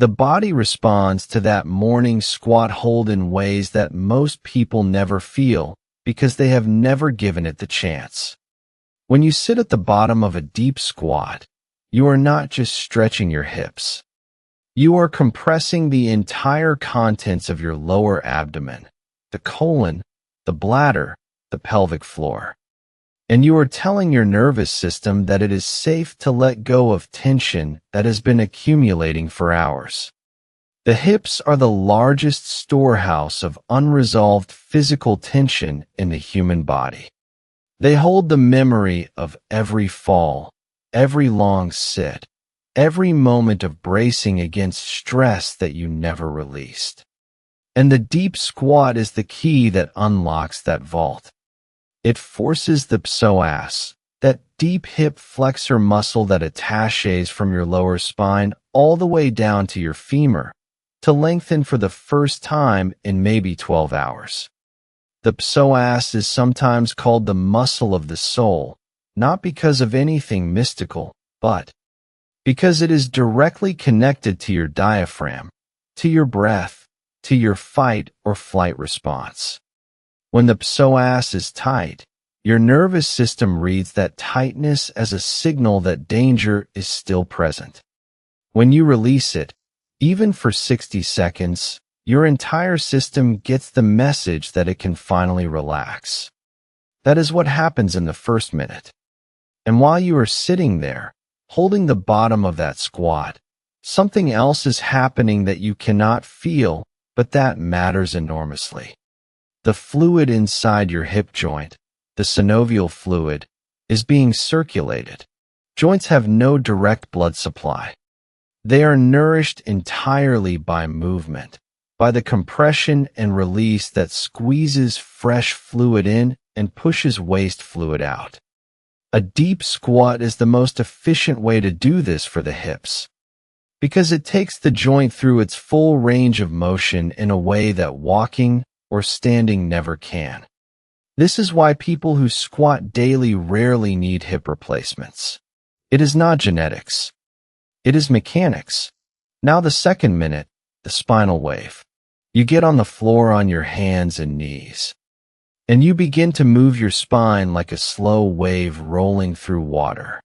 The body responds to that morning squat hold in ways that most people never feel because they have never given it the chance. When you sit at the bottom of a deep squat, you are not just stretching your hips. You are compressing the entire contents of your lower abdomen, the colon, the bladder, the pelvic floor. And you are telling your nervous system that it is safe to let go of tension that has been accumulating for hours. The hips are the largest storehouse of unresolved physical tension in the human body. They hold the memory of every fall, every long sit, every moment of bracing against stress that you never released. And the deep squat is the key that unlocks that vault. It forces the psoas, that deep hip flexor muscle that attaches from your lower spine all the way down to your femur, to lengthen for the first time in maybe 12 hours. The psoas is sometimes called the muscle of the soul, not because of anything mystical, but because it is directly connected to your diaphragm, to your breath, to your fight or flight response. When the psoas is tight, your nervous system reads that tightness as a signal that danger is still present. When you release it, even for 60 seconds, your entire system gets the message that it can finally relax. That is what happens in the first minute. And while you are sitting there, holding the bottom of that squat, something else is happening that you cannot feel, but that matters enormously. The fluid inside your hip joint, the synovial fluid, is being circulated. Joints have no direct blood supply. They are nourished entirely by movement, by the compression and release that squeezes fresh fluid in and pushes waste fluid out. A deep squat is the most efficient way to do this for the hips, because it takes the joint through its full range of motion in a way that walking or standing never can. This is why people who squat daily rarely need hip replacements. It is not genetics. It is mechanics. Now the second minute, the spinal wave. You get on the floor on your hands and knees, and you begin to move your spine like a slow wave rolling through water.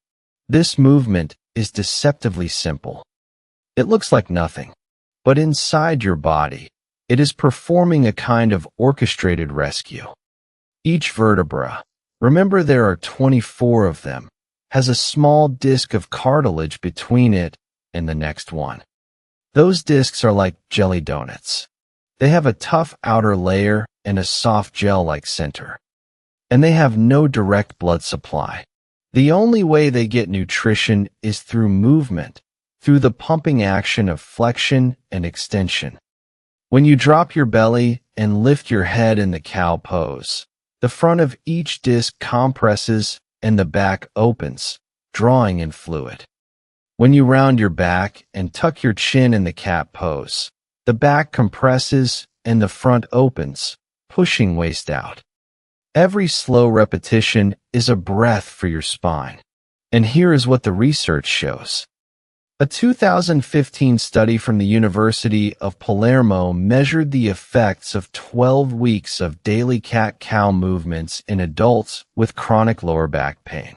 This movement is deceptively simple. It looks like nothing, but inside your body, it is performing a kind of orchestrated rescue. Each vertebra, remember there are 24 of them, has a small disc of cartilage between it and the next one. Those discs are like jelly donuts. They have a tough outer layer and a soft gel-like center. And they have no direct blood supply. The only way they get nutrition is through movement, through the pumping action of flexion and extension. When you drop your belly and lift your head in the cow pose, the front of each disc compresses and the back opens, drawing in fluid. When you round your back and tuck your chin in the cat pose, the back compresses and the front opens, pushing waste out. Every slow repetition is a breath for your spine. And here is what the research shows. A 2015 study from the University of Palermo measured the effects of 12 weeks of daily cat-cow movements in adults with chronic lower back pain.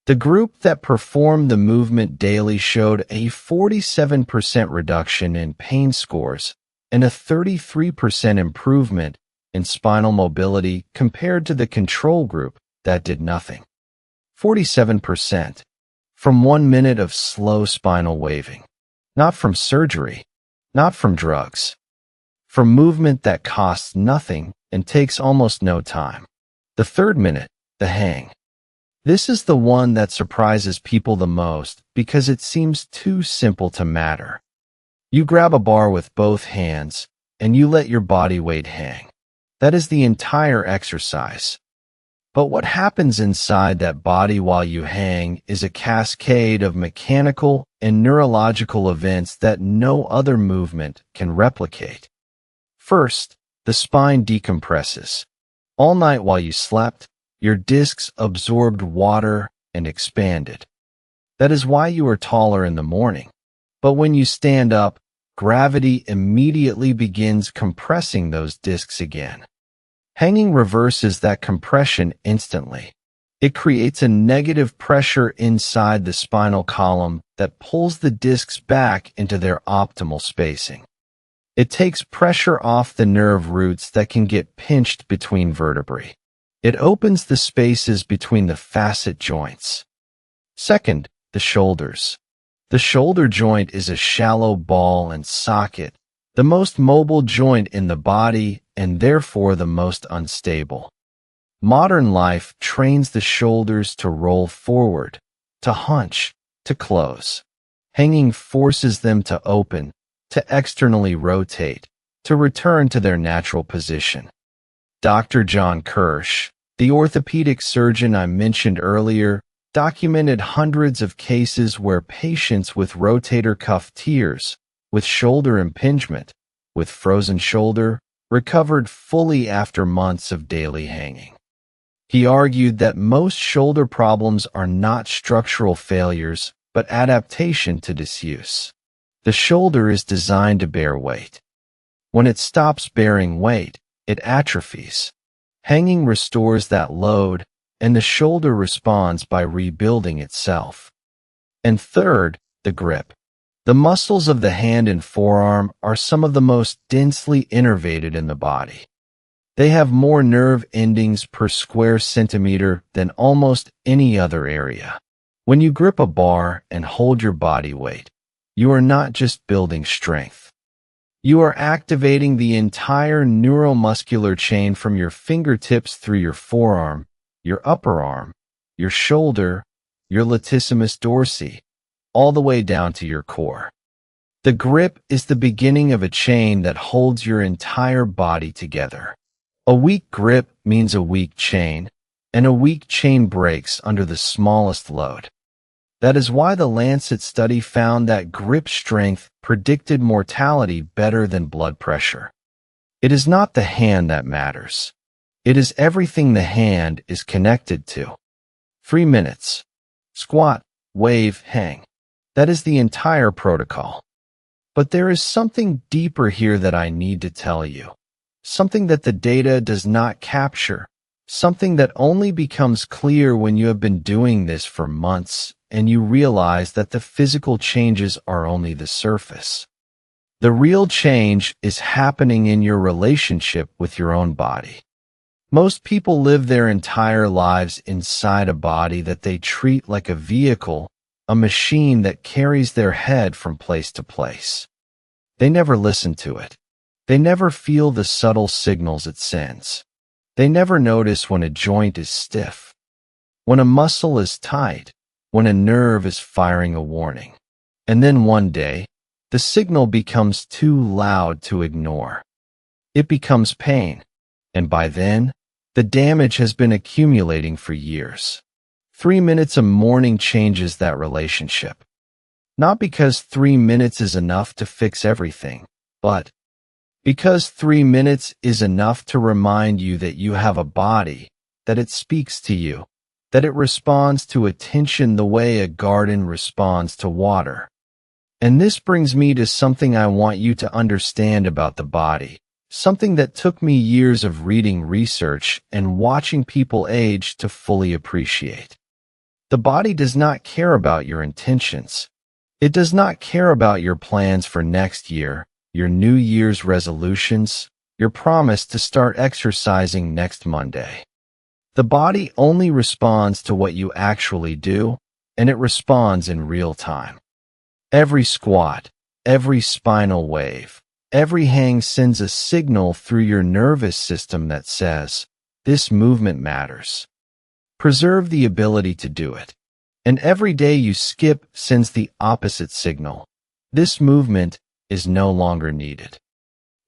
The group that performed the movement daily showed a 47% reduction in pain scores and a 33% improvement in spinal mobility compared to the control group that did nothing. 47%. From 1 minute of slow spinal waving. Not from surgery. Not from drugs. From movement that costs nothing and takes almost no time. The third minute, the hang. This is the one that surprises people the most because it seems too simple to matter. You grab a bar with both hands and you let your body weight hang. That is the entire exercise. But what happens inside that body while you hang is a cascade of mechanical and neurological events that no other movement can replicate. First, the spine decompresses. All night while you slept, your discs absorbed water and expanded. That is why you are taller in the morning. But when you stand up, gravity immediately begins compressing those discs again. Hanging reverses that compression instantly. It creates a negative pressure inside the spinal column that pulls the discs back into their optimal spacing. It takes pressure off the nerve roots that can get pinched between vertebrae. It opens the spaces between the facet joints. Second, the shoulders. The shoulder joint is a shallow ball and socket, the most mobile joint in the body and therefore the most unstable. Modern life trains the shoulders to roll forward, to hunch, to close. Hanging forces them to open, to externally rotate, to return to their natural position. Dr. John Kirsch, the orthopedic surgeon I mentioned earlier, documented hundreds of cases where patients with rotator cuff tears, with shoulder impingement, with frozen shoulder, recovered fully after months of daily hanging. He argued that most shoulder problems are not structural failures, but adaptation to disuse. The shoulder is designed to bear weight. When it stops bearing weight, it atrophies. Hanging restores that load, and the shoulder responds by rebuilding itself. And third, the grip. The muscles of the hand and forearm are some of the most densely innervated in the body. They have more nerve endings per square centimeter than almost any other area. When you grip a bar and hold your body weight, you are not just building strength. You are activating the entire neuromuscular chain from your fingertips through your forearm, your upper arm, your shoulder, your latissimus dorsi, all the way down to your core. The grip is the beginning of a chain that holds your entire body together. A weak grip means a weak chain, and a weak chain breaks under the smallest load. That is why the Lancet study found that grip strength predicted mortality better than blood pressure. It is not the hand that matters. It is everything the hand is connected to. 3 minutes. Squat, wave, hang. That is the entire protocol. But there is something deeper here that I need to tell you. Something that the data does not capture. Something that only becomes clear when you have been doing this for months and you realize that the physical changes are only the surface. The real change is happening in your relationship with your own body. Most people live their entire lives inside a body that they treat like a vehicle, a machine that carries their head from place to place. They never listen to it. They never feel the subtle signals it sends. They never notice when a joint is stiff, when a muscle is tight, when a nerve is firing a warning. And then one day, the signal becomes too loud to ignore. It becomes pain, and by then, the damage has been accumulating for years. 3 minutes a morning changes that relationship. Not because 3 minutes is enough to fix everything, but because 3 minutes is enough to remind you that you have a body, that it speaks to you, that it responds to attention the way a garden responds to water. And this brings me to something I want you to understand about the body, something that took me years of reading research and watching people age to fully appreciate. The body does not care about your intentions. It does not care about your plans for next year, your New Year's resolutions, your promise to start exercising next Monday. The body only responds to what you actually do, and it responds in real time. Every squat, every spinal wave, every hang sends a signal through your nervous system that says, this movement matters. Preserve the ability to do it. And every day you skip sends the opposite signal. This movement is no longer needed.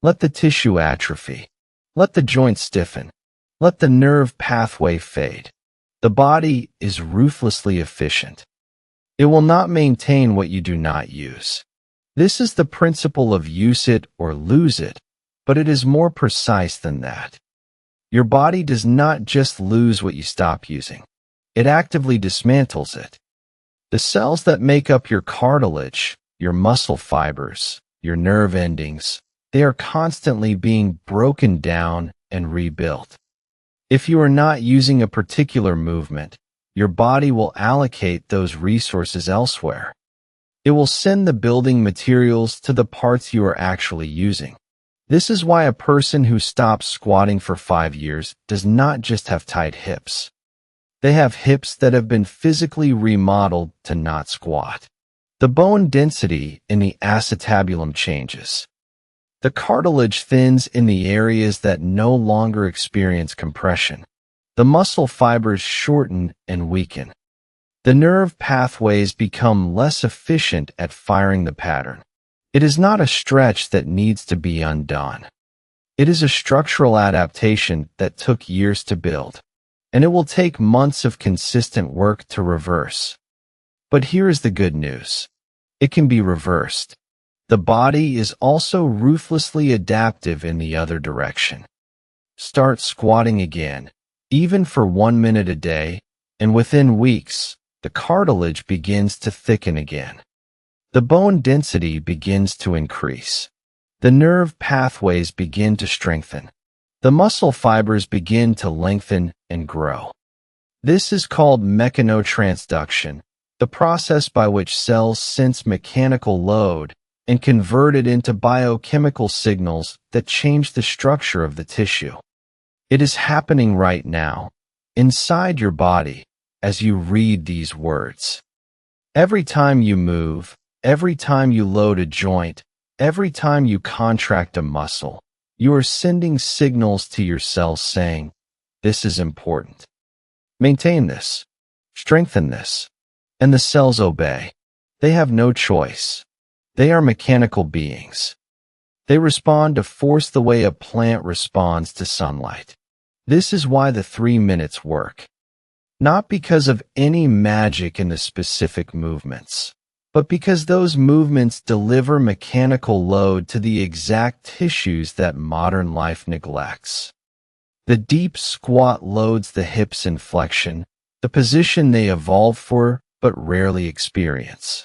Let the tissue atrophy. Let the joint stiffen. Let the nerve pathway fade. The body is ruthlessly efficient. It will not maintain what you do not use. This is the principle of use it or lose it, but it is more precise than that. Your body does not just lose what you stop using. It actively dismantles it. The cells that make up your cartilage, your muscle fibers, your nerve endings, they are constantly being broken down and rebuilt. If you are not using a particular movement, your body will allocate those resources elsewhere. It will send the building materials to the parts you are actually using. This is why a person who stops squatting for 5 years does not just have tight hips. They have hips that have been physically remodeled to not squat. The bone density in the acetabulum changes. The cartilage thins in the areas that no longer experience compression. The muscle fibers shorten and weaken. The nerve pathways become less efficient at firing the pattern. It is not a stretch that needs to be undone. It is a structural adaptation that took years to build, and it will take months of consistent work to reverse. But here is the good news. It can be reversed. The body is also ruthlessly adaptive in the other direction. Start squatting again, even for 1 minute a day, and within weeks, the cartilage begins to thicken again. The bone density begins to increase. The nerve pathways begin to strengthen. The muscle fibers begin to lengthen and grow. This is called mechanotransduction, the process by which cells sense mechanical load and convert it into biochemical signals that change the structure of the tissue. It is happening right now, inside your body, as you read these words. Every time you move, every time you load a joint, every time you contract a muscle, you are sending signals to your cells saying, "This is important. Maintain this. Strengthen this." And the cells obey. They have no choice. They are mechanical beings. They respond to force the way a plant responds to sunlight. This is why the 3 minutes work. Not because of any magic in the specific movements, but because those movements deliver mechanical load to the exact tissues that modern life neglects. The deep squat loads the hips in flexion, the position they evolved for but rarely experience.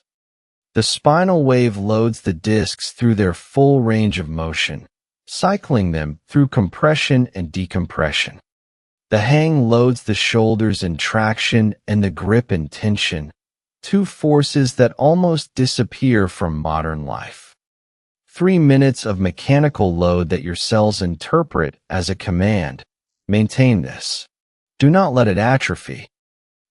The spinal wave loads the discs through their full range of motion, cycling them through compression and decompression. The hang loads the shoulders in traction and the grip in tension, two forces that almost disappear from modern life. 3 minutes of mechanical load that your cells interpret as a command. Maintain this. Do not let it atrophy.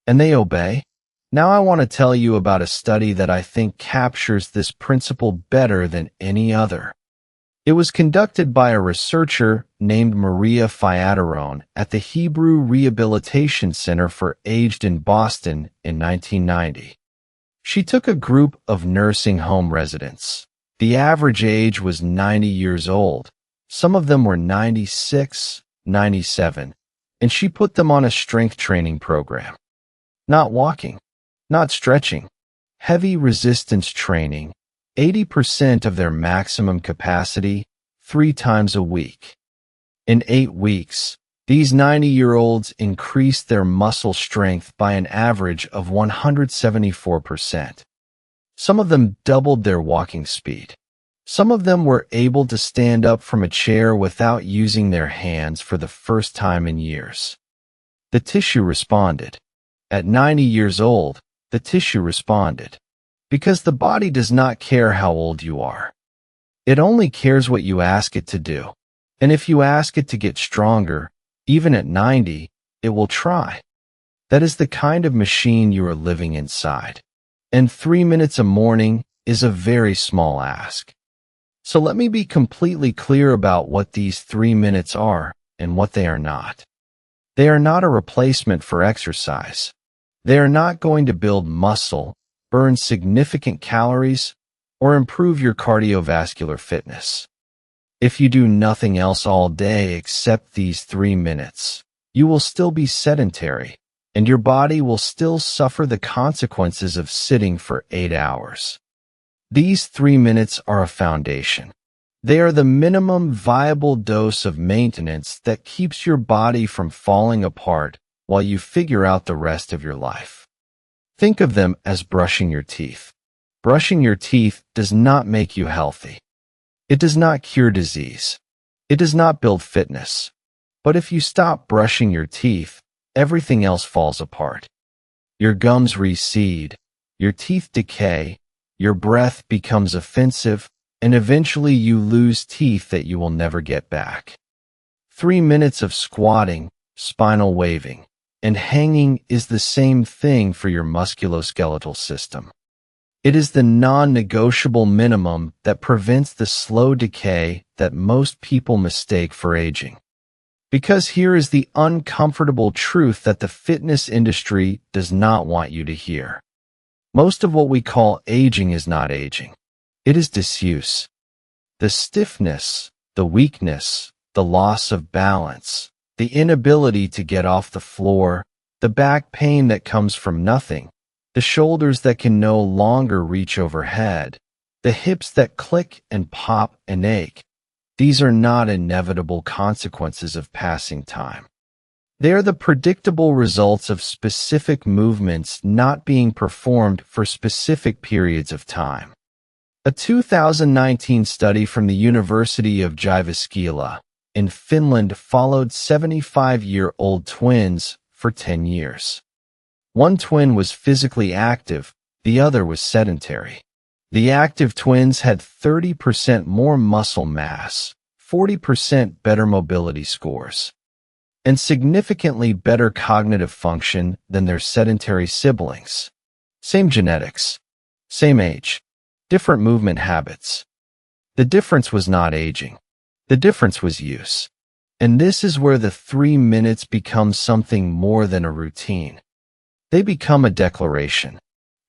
And they obey. Now I want to tell you about a study that I think captures this principle better than any other. It was conducted by a researcher named Maria Fiatarone at the Hebrew Rehabilitation Center for Aged in Boston in 1990. She took a group of nursing home residents. The average age was 90 years old. Some of them were 96, 97, and she put them on a strength training program. Not walking, not stretching, heavy resistance training, 80% of their maximum capacity, 3 times a week. In 8 weeks, these 90-year-olds increased their muscle strength by an average of 174%. Some of them doubled their walking speed. Some of them were able to stand up from a chair without using their hands for the first time in years. The tissue responded. At 90 years old, the tissue responded. Because the body does not care how old you are. It only cares what you ask it to do. And if you ask it to get stronger, even at 90, it will try. That is the kind of machine you are living inside. And 3 minutes a morning is a very small ask. So let me be completely clear about what these 3 minutes are and what they are not. They are not a replacement for exercise. They are not going to build muscle, burn significant calories, or improve your cardiovascular fitness. If you do nothing else all day except these 3 minutes, you will still be sedentary, and your body will still suffer the consequences of sitting for 8 hours. These 3 minutes are a foundation. They are the minimum viable dose of maintenance that keeps your body from falling apart while you figure out the rest of your life. Think of them as brushing your teeth. Brushing your teeth does not make you healthy. It does not cure disease. It does not build fitness. But if you stop brushing your teeth, everything else falls apart. Your gums recede, your teeth decay, your breath becomes offensive, and eventually you lose teeth that you will never get back. 3 minutes of squatting, spinal waving, and hanging is the same thing for your musculoskeletal system. It is the non-negotiable minimum that prevents the slow decay that most people mistake for aging. Because here is the uncomfortable truth that the fitness industry does not want you to hear. Most of what we call aging is not aging. It is disuse. The stiffness, the weakness, the loss of balance, the inability to get off the floor, the back pain that comes from nothing, the shoulders that can no longer reach overhead, the hips that click and pop and ache. These are not inevitable consequences of passing time. They are the predictable results of specific movements not being performed for specific periods of time. A 2019 study from the University of Jyväskylä in Finland followed 75-year-old twins for 10 years. One twin was physically active, the other was sedentary. The active twins had 30% more muscle mass, 40% better mobility scores, and significantly better cognitive function than their sedentary siblings. Same genetics, same age, different movement habits. The difference was not aging. The difference was use. And this is where the 3 minutes become something more than a routine. They become a declaration.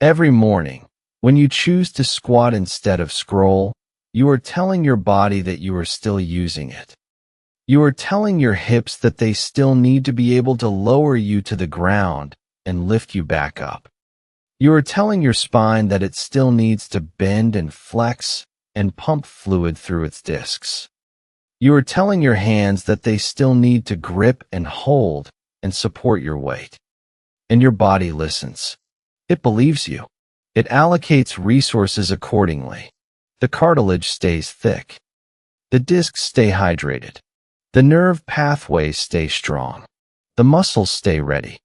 Every morning, when you choose to squat instead of scroll, you are telling your body that you are still using it. You are telling your hips that they still need to be able to lower you to the ground and lift you back up. You are telling your spine that it still needs to bend and flex and pump fluid through its discs. You are telling your hands that they still need to grip and hold and support your weight. And your body listens. It believes you. It allocates resources accordingly. The cartilage stays thick. The discs stay hydrated. The nerve pathways stay strong. The muscles stay ready.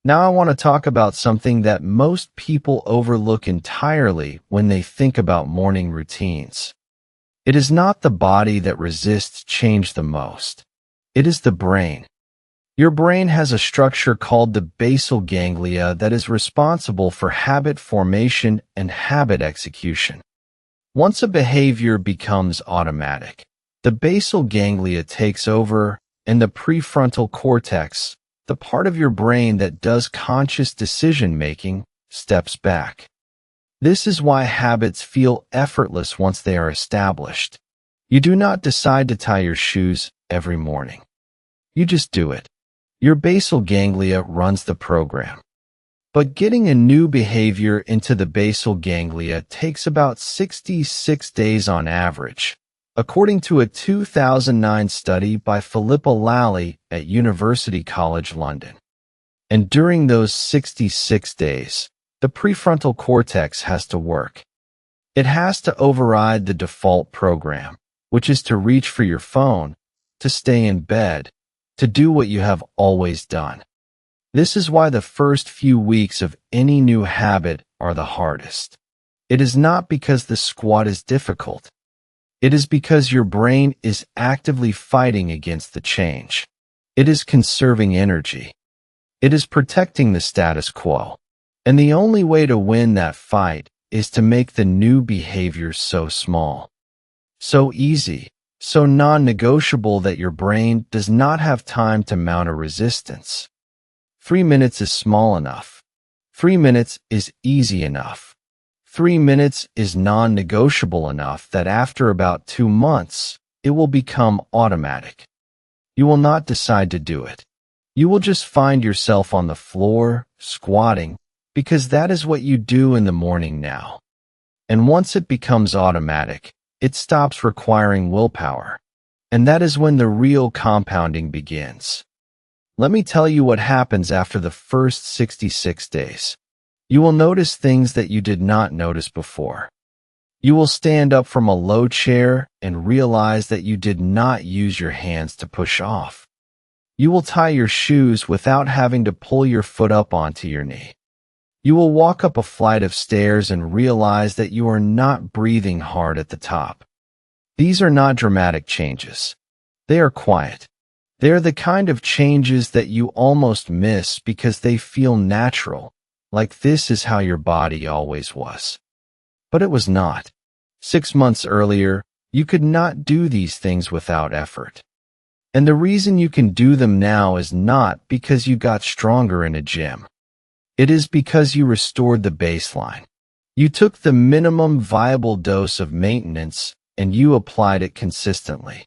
Now I want to talk about something that most people overlook entirely when they think about morning routines. It is not the body that resists change the most. It is the brain. Your brain has a structure called the basal ganglia that is responsible for habit formation and habit execution. Once a behavior becomes automatic, the basal ganglia takes over, and the prefrontal cortex, the part of your brain that does conscious decision-making, steps back. This is why habits feel effortless once they are established. You do not decide to tie your shoes every morning. You just do it. Your basal ganglia runs the program. But getting a new behavior into the basal ganglia takes about 66 days on average, according to a 2009 study by Philippa Lally at University College London. And during those 66 days, the prefrontal cortex has to work. It has to override the default program, which is to reach for your phone, to stay in bed, to do what you have always done. This is why the first few weeks of any new habit are the hardest. It is not because the squat is difficult. It is because your brain is actively fighting against the change. It is conserving energy. It is protecting the status quo. And the only way to win that fight is to make the new behavior so small, so easy, so non-negotiable that your brain does not have time to mount a resistance. 3 minutes is small enough. 3 minutes is easy enough. 3 minutes is non-negotiable enough that after about 2 months, it will become automatic. You will not decide to do it. You will just find yourself on the floor, squatting, because that is what you do in the morning now. And once it becomes automatic, it stops requiring willpower. And that is when the real compounding begins. Let me tell you what happens after the first 66 days. You will notice things that you did not notice before. You will stand up from a low chair and realize that you did not use your hands to push off. You will tie your shoes without having to pull your foot up onto your knee. You will walk up a flight of stairs and realize that you are not breathing hard at the top. These are not dramatic changes. They are quiet. They are the kind of changes that you almost miss because they feel natural, like this is how your body always was. But it was not. 6 months earlier, you could not do these things without effort. And the reason you can do them now is not because you got stronger in a gym. It is because you restored the baseline. You took the minimum viable dose of maintenance and you applied it consistently.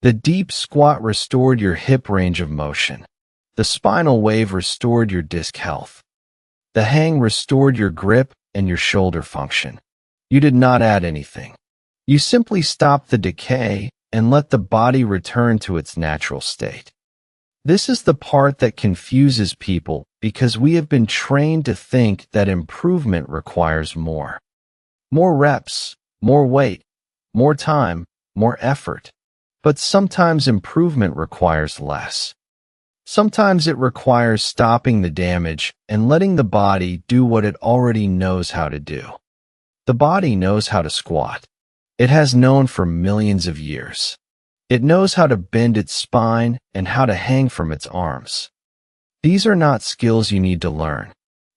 The deep squat restored your hip range of motion. The spinal wave restored your disc health. The hang restored your grip and your shoulder function. You did not add anything. You simply stopped the decay and let the body return to its natural state. This is the part that confuses people because we have been trained to think that improvement requires more. More reps, more weight, more time, more effort. But sometimes improvement requires less. Sometimes it requires stopping the damage and letting the body do what it already knows how to do. The body knows how to squat. It has known for millions of years. It knows how to bend its spine and how to hang from its arms. These are not skills you need to learn.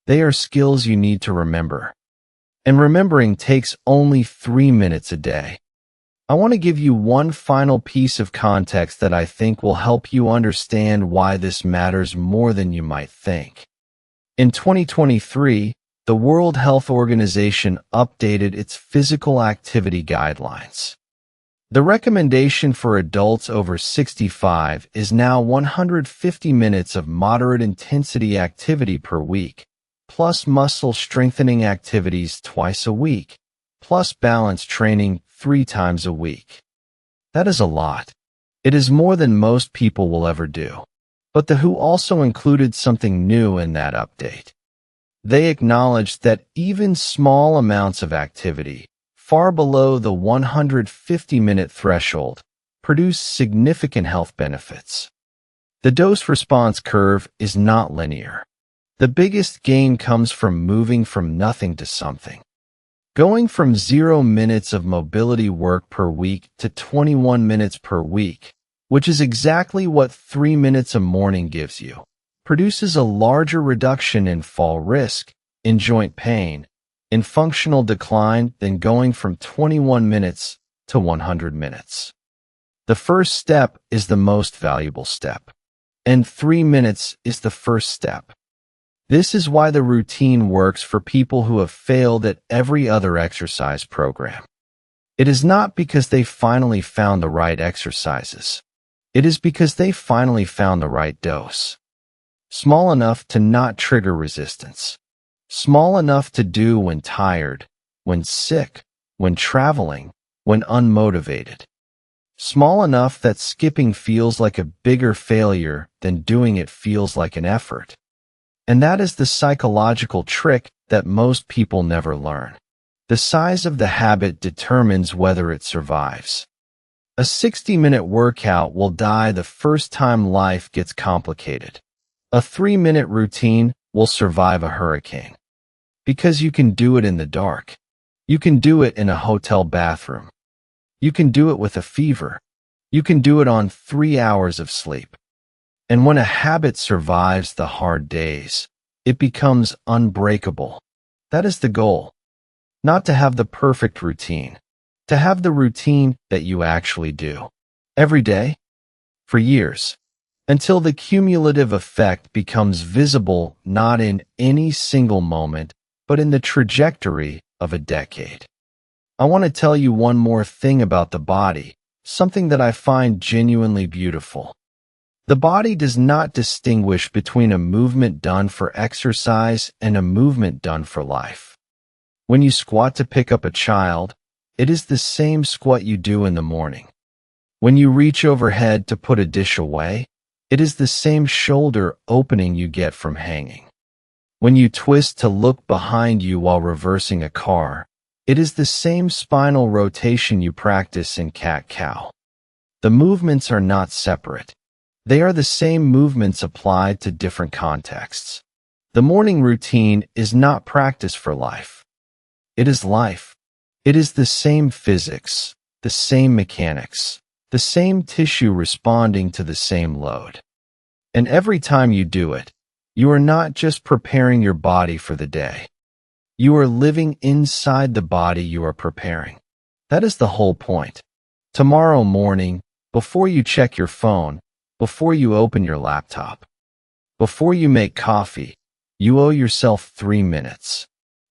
They are skills you need to remember. And remembering takes only 3 minutes a day. I want to give you one final piece of context that I think will help you understand why this matters more than you might think. In 2023, the World Health Organization updated its physical activity guidelines. The recommendation for adults over 65 is now 150 minutes of moderate intensity activity per week, plus muscle strengthening activities twice a week, plus balance training 3 times a week. That is a lot. It is more than most people will ever do. But the WHO also included something new in that update. They acknowledged that even small amounts of activity, far below the 150-minute threshold, produce significant health benefits. The dose-response curve is not linear. The biggest gain comes from moving from nothing to something. Going from 0 minutes of mobility work per week to 21 minutes per week, which is exactly what 3 minutes a morning gives you, produces a larger reduction in fall risk, in joint pain, in functional decline than going from 21 minutes to 100 minutes. The first step is the most valuable step, and 3 minutes is the first step. This is why the routine works for people who have failed at every other exercise program. It is not because they finally found the right exercises. It is because they finally found the right dose. Small enough to not trigger resistance. Small enough to do when tired, when sick, when traveling, when unmotivated. Small enough that skipping feels like a bigger failure than doing it feels like an effort. And that is the psychological trick that most people never learn. The size of the habit determines whether it survives. A 60-minute workout will die the first time life gets complicated. A 3-minute routine will survive a hurricane. Because you can do it in the dark. You can do it in a hotel bathroom. You can do it with a fever. You can do it on 3 hours of sleep. And when a habit survives the hard days, it becomes unbreakable. That is the goal. Not to have the perfect routine. To have the routine that you actually do. Every day. For years. Until the cumulative effect becomes visible not in any single moment, but in the trajectory of a decade. I want to tell you one more thing about the body, something that I find genuinely beautiful. The body does not distinguish between a movement done for exercise and a movement done for life. When you squat to pick up a child, it is the same squat you do in the morning. When you reach overhead to put a dish away, it is the same shoulder opening you get from hanging. When you twist to look behind you while reversing a car, It is the same spinal rotation you practice in cat-cow. The movements are not separate. They are the same movements applied to different contexts. The morning routine is not practice for life. It is life. It is the same physics, the same mechanics, the same tissue responding to the same load. And every time you do it, you are not just preparing your body for the day. You are living inside the body you are preparing. That is the whole point. Tomorrow morning, before you check your phone, before you open your laptop, before you make coffee, you owe yourself 3 minutes.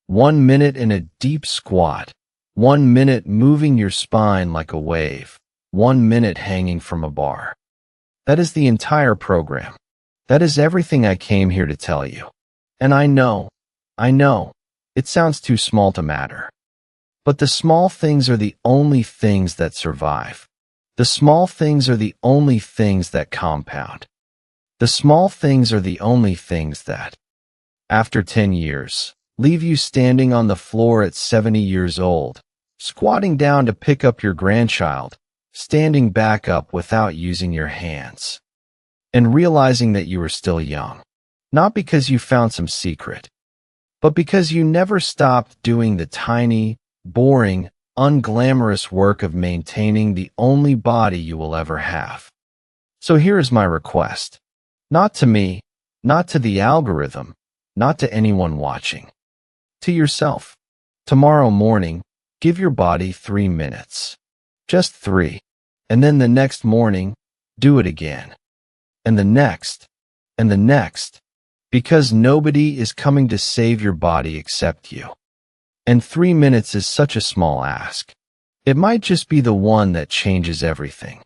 1 minute in a deep squat, 1 minute moving your spine like a wave, 1 minute hanging from a bar. That is the entire program. That is everything I came here to tell you. And I know, it sounds too small to matter. But the small things are the only things that survive. The small things are the only things that compound. The small things are the only things that, after 10 years, leave you standing on the floor at 70 years old, squatting down to pick up your grandchild, standing back up without using your hands, and realizing that you are still young. Not because you found some secret, but because you never stopped doing the tiny, boring, unglamorous work of maintaining the only body you will ever have. So here is my request. Not to me, not to the algorithm, not to anyone watching. To yourself. Tomorrow morning, give your body 3 minutes. Just 3. And then the next morning, do it again. And the next. And the next. Because nobody is coming to save your body except you. And 3 minutes is such a small ask. It might just be the one that changes everything.